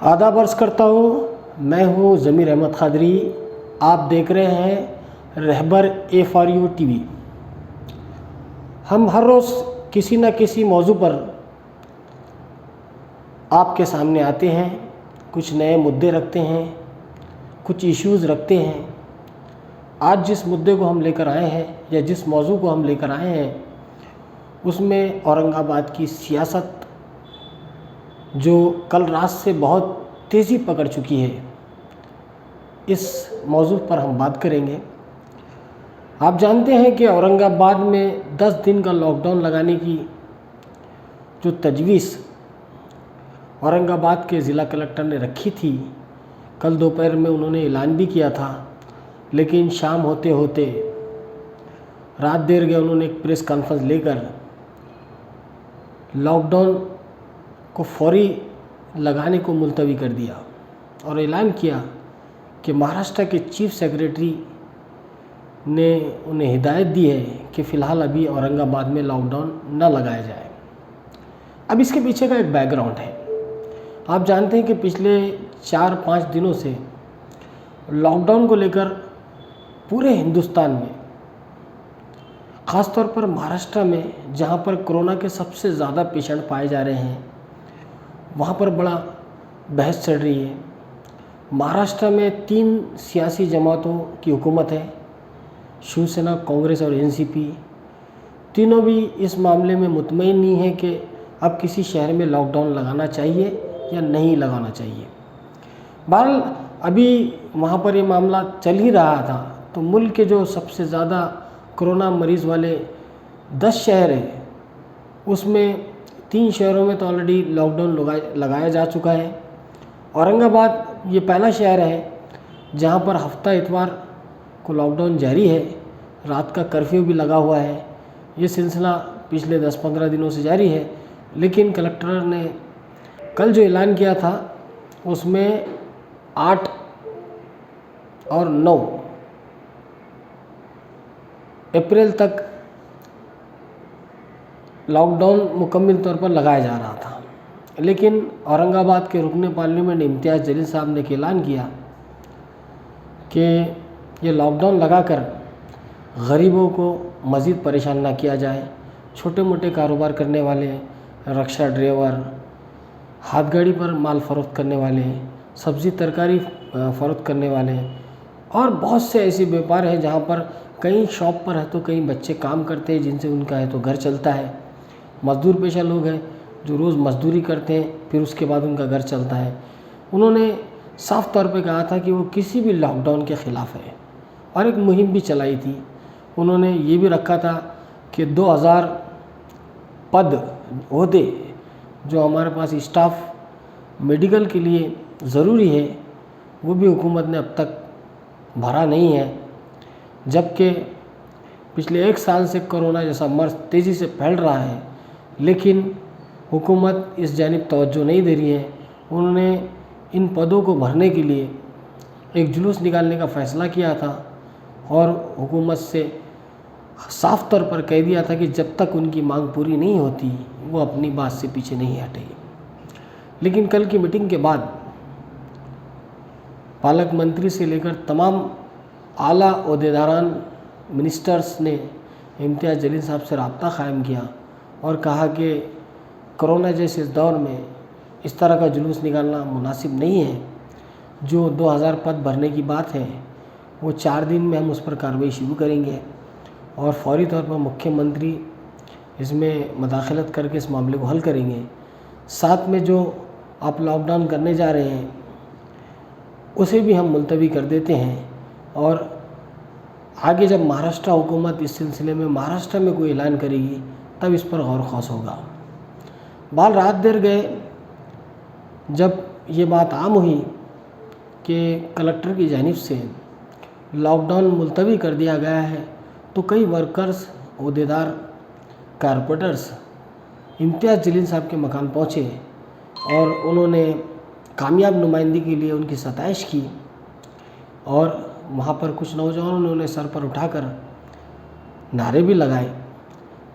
आदाब अर्ज़ करता हूँ। मैं हूँ ज़मीर अहमद क़ादरी। आप देख रहे हैं रहबर A4U TV। हम हर रोज़ किसी न किसी मौजू पर आपके सामने आते हैं, कुछ नए मुद्दे रखते हैं, कुछ इश्यूज़ रखते हैं। आज जिस मुद्दे को हम लेकर आए हैं या जिस मौजू को हम लेकर आए हैं उसमें औरंगाबाद की सियासत जो कल रात से बहुत तेज़ी पकड़ चुकी है, इस मौजू पर हम बात करेंगे। आप जानते हैं कि औरंगाबाद में 10 दिन का लॉकडाउन लगाने की जो तजवीज़ औरंगाबाद के ज़िला कलेक्टर ने रखी थी, कल दोपहर में उन्होंने ऐलान भी किया था, लेकिन शाम होते होते रात देर गए उन्होंने एक प्रेस कॉन्फ्रेंस लेकर लॉकडाउन को फौरी लगाने को मुलतवी कर दिया और ऐलान किया कि महाराष्ट्र के चीफ सेक्रेटरी ने उन्हें हिदायत दी है कि फ़िलहाल अभी औरंगाबाद में लॉकडाउन न लगाया जाए। अब इसके पीछे का एक बैकग्राउंड है। आप जानते हैं कि पिछले 4-5 दिनों से लॉकडाउन को लेकर पूरे हिंदुस्तान में, ख़ास तौर पर महाराष्ट्र में जहां पर कोरोना के सबसे ज़्यादा पेशेंट पाए जा रहे हैं, वहां पर बड़ा बहस चल रही है। महाराष्ट्र में 3 सियासी जमातों की हुकूमत है, शिवसेना, कांग्रेस और एनसीपी। तीनों भी इस मामले में मुतमईन नहीं है कि अब किसी शहर में लॉकडाउन लगाना चाहिए या नहीं लगाना चाहिए। बहरहाल अभी वहाँ पर ये मामला चल ही रहा था, तो मुल्क के जो सबसे ज़्यादा कोरोना मरीज़ वाले 10 शहर हैं, उसमें 3 शहरों में तो ऑलरेडी लॉकडाउन लगाया जा चुका है। औरंगाबाद ये पहला शहर है जहाँ पर हफ्ता इतवार को लॉकडाउन जारी है, रात का कर्फ्यू भी लगा हुआ है। ये सिलसिला पिछले 10-15 दिनों से जारी है, लेकिन कलेक्टर ने कल जो ऐलान किया था उसमें 8 और 9 अप्रैल तक लॉकडाउन मुकम्मल तौर पर लगाया जा रहा था। लेकिन औरंगाबाद के रुकने पार्लियामेंट इम्तियाज़ जलील साहब ने ऐलान किया कि ये लॉकडाउन लगाकर गरीबों को मज़ीद परेशान ना किया जाए। छोटे मोटे कारोबार करने वाले, रिक्शा ड्राइवर, हाथ गाड़ी पर माल फ़रोख्त करने वाले, सब्ज़ी तरकारी फ़रोख्त करने वाले और बहुत से ऐसे व्यापार हैं जहाँ पर कई शॉप पर है तो कई बच्चे काम करते हैं जिनसे उनका है तो घर चलता है। मज़दूर पेशा लोग हैं जो रोज़ मज़दूरी करते हैं, फिर उसके बाद उनका घर चलता है। उन्होंने साफ़ तौर पे कहा था कि वो किसी भी लॉकडाउन के ख़िलाफ़ है और एक मुहिम भी चलाई थी। उन्होंने ये भी रखा था कि 2000 पद ओहदे जो हमारे पास स्टाफ मेडिकल के लिए ज़रूरी है, वो भी हुकूमत ने अब तक भरा नहीं है, जबकि पिछले 1 साल से कोरोना जैसा मर्ज़ तेज़ी से फैल रहा है, लेकिन हुकूमत इस जानिब तवज्जो नहीं दे रही है। उन्होंने इन पदों को भरने के लिए एक जुलूस निकालने का फ़ैसला किया था और हुकूमत से साफ़ तौर पर कह दिया था कि जब तक उनकी मांग पूरी नहीं होती वो अपनी बात से पीछे नहीं हटेगी। लेकिन कल की मीटिंग के बाद पालक मंत्री से लेकर तमाम आला ओहदेदारान, मिनिस्टर्स ने इम्तियाज़ जलील साहब से रब्ता क़ायम किया और कहा कि कोरोना जैसे इस दौर में इस तरह का जुलूस निकालना मुनासिब नहीं है। जो 2000 पद भरने की बात है वो 4 दिन में हम उस पर कार्रवाई शुरू करेंगे और फौरी तौर पर मुख्यमंत्री इसमें मदाखलत करके इस मामले को हल करेंगे। साथ में जो आप लॉकडाउन करने जा रहे हैं उसे भी हम मुलतवी कर देते हैं और आगे जब महाराष्ट्र हुकूमत इस सिलसिले में महाराष्ट्र में कोई ऐलान करेगी तब इस पर गौर ख़ास होगा। बाल रात देर गए जब ये बात आम हुई कि कलेक्टर की जानिब से लॉकडाउन मुलतवी कर दिया गया है, तो कई वर्कर्स, ओहदेदार, कारपोरेटर्स इम्तियाज़ जलील साहब के मकान पहुँचे और उन्होंने कामयाब नुमाइंदगी के लिए उनकी सताइश की और वहाँ पर कुछ नौजवानों ने उन्हें सर पर उठाकर नारे भी लगाए।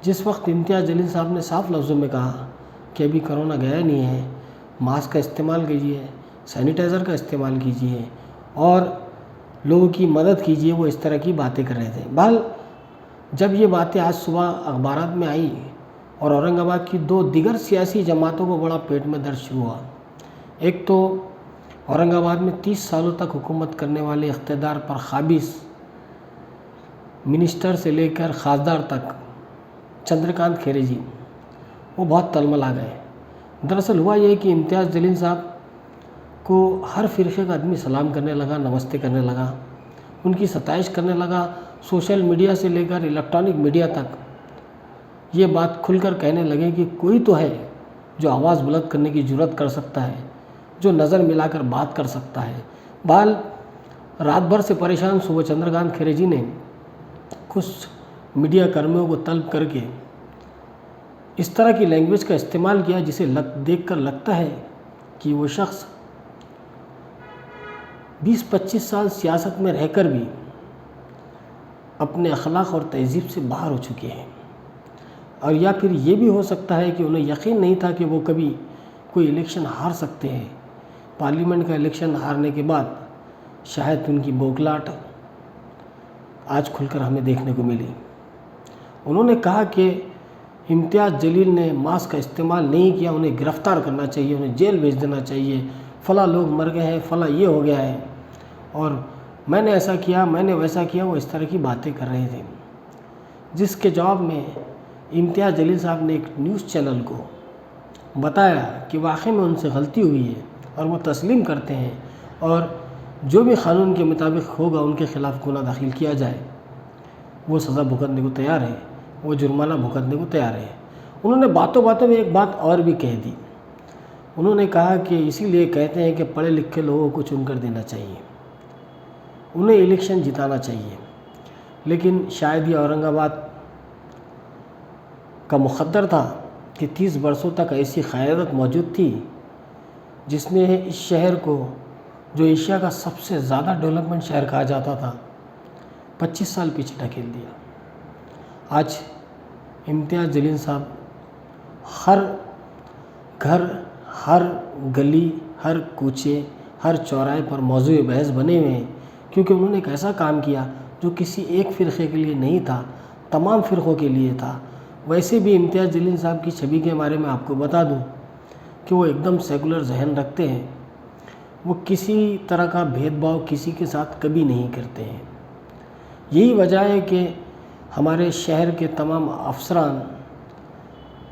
जिस वक्त इम्तियाज़ जलील साहब ने साफ लफ्ज़ों में कहा कि अभी कोरोना गया नहीं है, मास्क का इस्तेमाल कीजिए, सैनिटाइज़र का इस्तेमाल कीजिए और लोगों की मदद कीजिए, वो इस तरह की बातें कर रहे थे। बहरहाल जब ये बातें आज सुबह अखबारात में आई और औरंगाबाद की दो दिगर सियासी जमातों को बड़ा पेट में दर्द शुरू हुआ। एक तो औरंगाबाद में 30 सालों तक हुकूमत करने वाले इख्तिदार पर काबिज मिनिस्टर से लेकर खासदार तक चंद्रकांत खैरे जी, वो बहुत तलमला गए। दरअसल हुआ ये कि इम्तियाज़ जलील साहब को हर फ़िरक़े का आदमी सलाम करने लगा, नमस्ते करने लगा, उनकी सताइश करने लगा। सोशल मीडिया से लेकर इलेक्ट्रॉनिक मीडिया तक ये बात खुलकर कहने लगे कि कोई तो है जो आवाज़ बुलंद करने की जुर्रत कर सकता है, जो नज़र मिलाकर बात कर सकता है। बाल रात भर से परेशान सुबह चंद्रकांत खैरे जी ने कुछ मीडिया कर्मियों को तलब करके इस तरह की लैंग्वेज का इस्तेमाल किया जिसे देखकर लगता है कि वो शख्स 20-25 साल सियासत में रहकर भी अपने अखलाक और तहज़ीब से बाहर हो चुके हैं। और या फिर ये भी हो सकता है कि उन्हें यकीन नहीं था कि वो कभी कोई इलेक्शन हार सकते हैं। पार्लियामेंट का इलेक्शन हारने के बाद शायद उनकी बौखलाहट आज खुलकर हमें देखने को मिली। उन्होंने कहा कि इम्तियाज़ जलील ने मास्क का इस्तेमाल नहीं किया, उन्हें गिरफ़्तार करना चाहिए, उन्हें जेल भेज देना चाहिए, फ़ला लोग मर गए हैं, फ़ला ये हो गया है और मैंने ऐसा किया, मैंने वैसा किया। वो इस तरह की बातें कर रहे थे, जिसके जवाब में इम्तियाज़ जलील साहब ने एक न्यूज़ चैनल को बताया कि वाकई में उनसे गलती हुई है और वो तस्लीम करते हैं और जो भी क़ानून के मुताबिक होगा उनके ख़िलाफ़ गुनाह दाखिल किया जाए, वो सज़ा भुगतने को तैयार है, वो जुर्माना भुगतने को तैयार है। उन्होंने बातों बातों में एक बात और भी कह दी। उन्होंने कहा कि इसीलिए कहते हैं कि पढ़े लिखे लोगों को चुन कर देना चाहिए, उन्हें इलेक्शन जिताना चाहिए। लेकिन शायद ये औरंगाबाद का मुक़द्दर था कि 30 वर्षों तक ऐसी क़यादत मौजूद थी जिसने इस शहर को, जो एशिया का सबसे ज़्यादा डेवलपमेंट शहर कहा जाता था, 25 साल पीछे ढकेल दिया। आज इम्तियाज़ जलील साहब हर घर, हर गली, हर कूचे, हर चौराहे पर मौजूद बहस बने हुए हैं, क्योंकि उन्होंने एक ऐसा काम किया जो किसी एक फ़िरक़े के लिए नहीं था, तमाम फ़िरक़ों के लिए था। वैसे भी इम्तियाज़ जलील साहब की छवि के बारे में आपको बता दूं कि वो एकदम सेकुलर जहन रखते हैं। वो किसी तरह का भेदभाव किसी के साथ कभी नहीं करते हैं। यही वजह है कि हमारे शहर के तमाम अफसरान,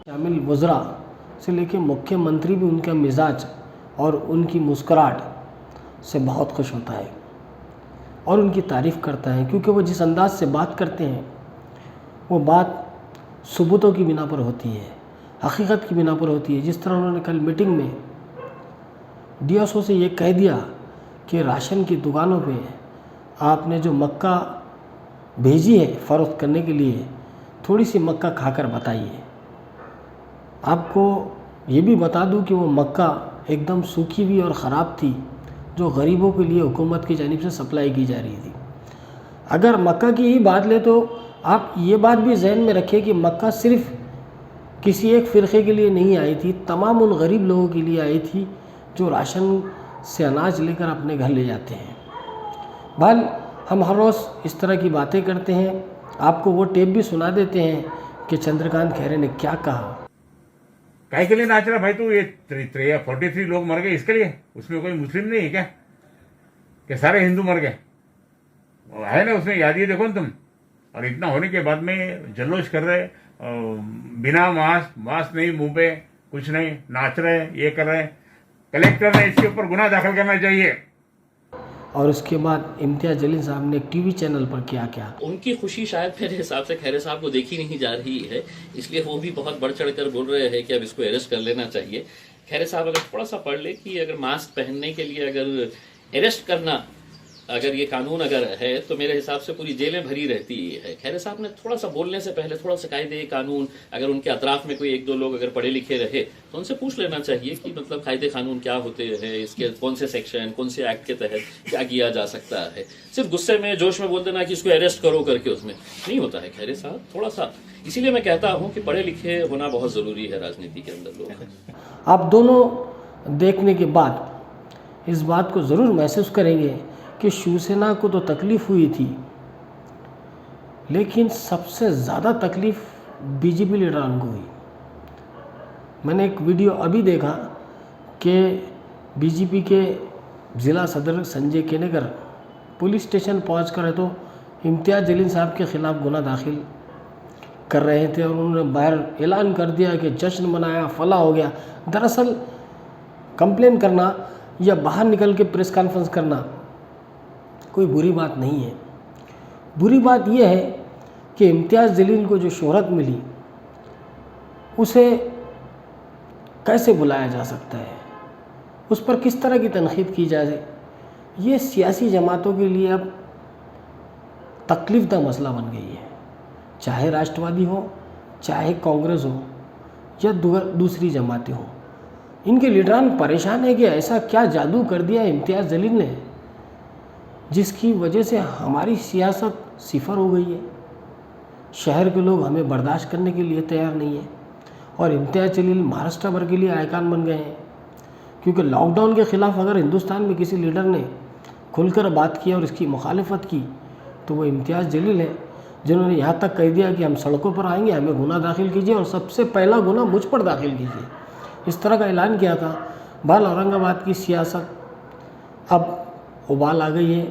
शामिल वज़रा से लेकर मुख्यमंत्री भी उनका मिजाज और उनकी मुस्कुराहट से बहुत खुश होता है और उनकी तारीफ़ करता है, क्योंकि वो जिस अंदाज से बात करते हैं वो बात सबूतों की बिना पर होती है, हकीकत की बिना पर होती है। जिस तरह उन्होंने कल मीटिंग में DSO से ये कह दिया कि राशन की दुकानों पे आपने जो मक्का भेजी है फ़रोख्त करने के लिए, थोड़ी सी मक्का खाकर बताइए। आपको ये भी बता दूं कि वो मक्का एकदम सूखी हुई और ख़राब थी, जो गरीबों के लिए हुकूमत की जानिब से सप्लाई की जा रही थी। अगर मक्का की ही बात ले तो आप ये बात भी जहन में रखिए कि मक्का सिर्फ़ किसी एक फ़िरक़े के लिए नहीं आई थी, तमाम उन गरीब लोगों के लिए आई थी जो राशन से अनाज लेकर अपने घर ले जाते हैं। बहरहाल हम हर रोज़ इस तरह की बातें करते हैं, आपको वो टेप भी सुना देते हैं कि चंद्रकांत खैरे ने क्या कहा। काय के लिए नाच रहा भाई तू? ये 43 लोग मर गए इसके लिए? उसमें कोई मुस्लिम नहीं है क्या? कि सारे हिंदू मर गए? है ना उसमें, याद ये देखो ना तुम। और इतना होने के बाद में जल्लोश कर रहे, बिना मास्क नहीं, मुंह पे कुछ नहीं, नाच रहे, ये कर रहे। कलेक्टर ने इसके ऊपर गुनाह दाखिल करना चाहिए। और उसके बाद इम्तियाज़ जलील साहब ने टीवी चैनल पर क्या उनकी खुशी शायद मेरे हिसाब से खैरे साहब को देखी नहीं जा रही है, इसलिए वो भी बहुत बढ़ चढ़ कर बोल रहे हैं कि अब इसको अरेस्ट कर लेना चाहिए। खैरे साहब अगर थोड़ा सा पढ़ ले कि अगर मास्क पहनने के लिए अगर अरेस्ट करना, अगर ये कानून अगर है तो मेरे हिसाब से पूरी जेलें भरी रहती है। खैरे साहब ने थोड़ा सा बोलने से पहले थोड़ा सा कायदे कानून, अगर उनके अतराफ में कोई एक दो लोग अगर पढ़े लिखे रहे तो उनसे पूछ लेना चाहिए कि मतलब कायदे कानून क्या होते हैं, इसके कौन से सेक्शन, कौन से एक्ट के तहत क्या किया जा सकता है। सिर्फ गुस्से में, जोश में बोल देना कि इसको अरेस्ट करो करके उसमें नहीं होता है। खैरे साहब थोड़ा सा, इसीलिए मैं कहता हूँ कि पढ़े लिखे होना बहुत ज़रूरी है राजनीति के अंदर। लोग आप दोनों देखने के बाद इस बात को ज़रूर महसूस करेंगे कि शिवसेना को तो तकलीफ़ हुई थी, लेकिन सबसे ज़्यादा तकलीफ़ बीजेपी लीडरान को हुई। मैंने एक वीडियो अभी देखा कि बीजेपी के ज़िला सदर संजय केनेकर पुलिस स्टेशन पहुंचकर तो इम्तियाज़ जलील साहब के ख़िलाफ़ गुना दाखिल कर रहे थे और उन्होंने बाहर ऐलान कर दिया कि जश्न मनाया, फला हो गया। दरअसल कंप्लेन करना या बाहर निकल के प्रेस कॉन्फ्रेंस करना कोई बुरी बात नहीं है। बुरी बात यह है कि इम्तियाज़ जलील को जो शोहरत मिली उसे कैसे बुलाया जा सकता है, उस पर किस तरह की तनकीद की जाए, ये सियासी जमातों के लिए अब तकलीफ दा मसला बन गई है। चाहे राष्ट्रवादी हो, चाहे कांग्रेस हो या दूसरी जमातें हों, इनके लीडरान परेशान है कि ऐसा क्या जादू कर दिया इम्तियाज़ जलील ने जिसकी वजह से हमारी सियासत सिफर हो गई है। शहर के लोग हमें बर्दाश्त करने के लिए तैयार नहीं है और इम्तियाज़ जलील महाराष्ट्र भर के लिए आइकॉन बन गए हैं, क्योंकि लॉकडाउन के ख़िलाफ़ अगर हिंदुस्तान में किसी लीडर ने खुलकर बात की और इसकी मुखालिफत की तो वो इम्तियाज़ जलील है, जिन्होंने यहाँ तक कह दिया कि हम सड़कों पर आएंगे, हमें गुना दाखिल कीजिए और सबसे पहला गुना मुझ पर दाखिल कीजिए, इस तरह का ऐलान किया था। बहरहाल औरंगाबाद की सियासत अब उबाल आ गई है।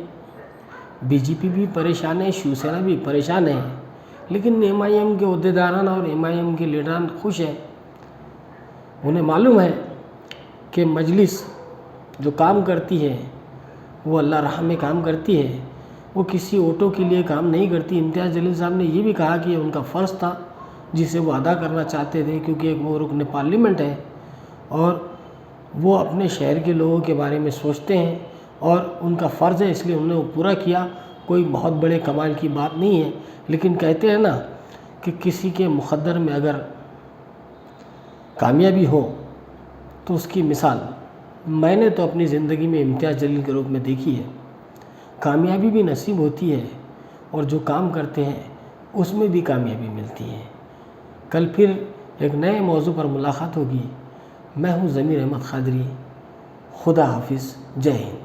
बीजेपी भी परेशान है, शिवसेना भी परेशान है, लेकिन एमआईएम के अहदेदारान और एमआईएम के लीडरान खुश हैं। उन्हें मालूम है कि मजलिस जो काम करती है वो अल्लाह राह में काम करती है, वो किसी वोटों के लिए काम नहीं करती। इम्तियाज़ जलील साहब ने ये भी कहा कि उनका फ़र्ज़ था जिसे वो अदा करना चाहते थे, क्योंकि एक वो रुकन पार्लियामेंट है और वो अपने शहर के लोगों के बारे में सोचते हैं और उनका फ़र्ज़ है, इसलिए उन्होंने वो पूरा किया। कोई बहुत बड़े कमाल की बात नहीं है, लेकिन कहते हैं ना कि किसी के मुक़द्दर में अगर कामयाबी हो तो उसकी मिसाल मैंने तो अपनी ज़िंदगी में इम्तियाज़ जलील के रूप में देखी है। कामयाबी भी नसीब होती है और जो काम करते हैं उसमें भी कामयाबी मिलती है। कल फिर एक नए मौजू पर मुलाकात होगी। मैं हूँ ज़मीर अहमद क़ादरी। खुदा हाफिज़। जय हिंद।